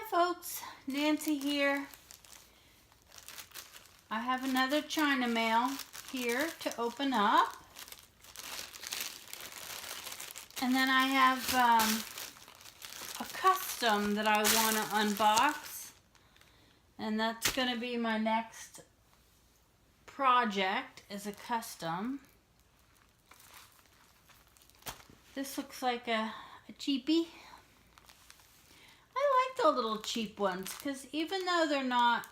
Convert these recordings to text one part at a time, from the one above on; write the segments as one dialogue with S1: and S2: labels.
S1: folks, Nancy here. I have another China mail here to open up. And then I have a custom that I want to unbox. And that's going to be my next project, is a custom. This looks like a cheapie. I like the little cheap ones because even though they're not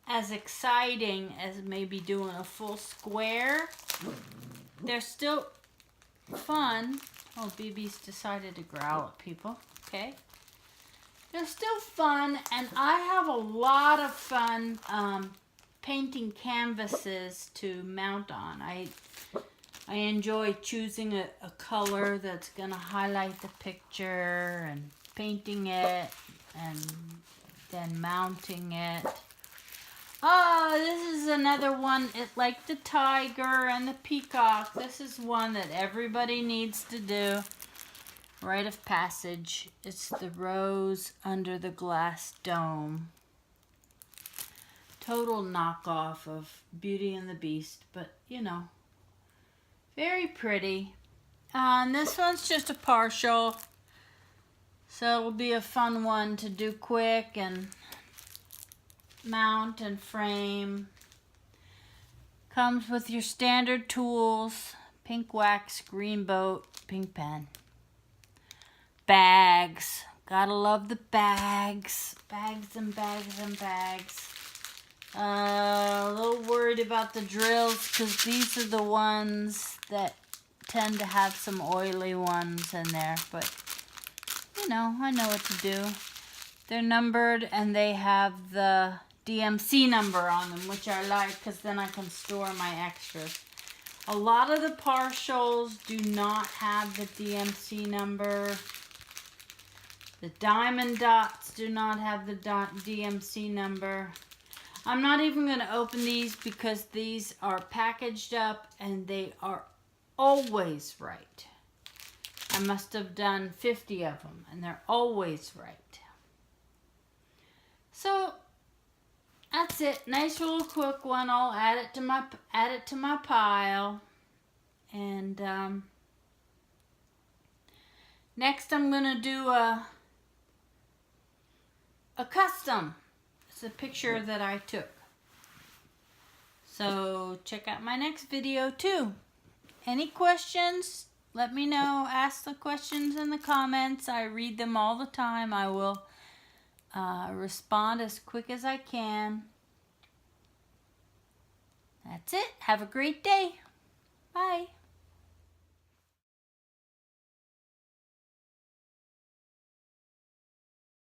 S1: as exciting as maybe doing a full square, they're still fun. Oh, BB's decided to growl at people. Okay. They're still fun, and I have a lot of fun painting canvases to mount on. I enjoy choosing a color that's going to highlight the picture and painting it and then mounting it. Oh, this is another one. It like the tiger and the peacock. This is one that everybody needs to do. Rite of passage. It's the rose under the glass dome. Total knockoff of Beauty and the Beast, but you know, very pretty. And this one's just a partial, so it'll be a fun one to do quick and mount and frame. Comes with your standard tools: pink wax, green boat, pink pen. Bags. Gotta love the bags. Bags and bags and bags. A little worried about the drills because these are the ones that tend to have some oily ones in there. But, you know, I know what to do. They're numbered and they have the DMC number on them, which I like because then I can store my extras. A lot of the partials do not have the DMC number. The diamond dots do not have the DMC number. I'm not even going to open these because these are packaged up and they are always right. I must have done 50 of them and they're always right. So that's it. Nice little quick one. I'll add it to my pile. And next I'm going to do a custom. It's a picture that I took. So check out my next video too. Any questions? Let me know. Ask the questions in the comments. I read them all the time. I will respond as quick as I can. That's it. Have a great day. Bye.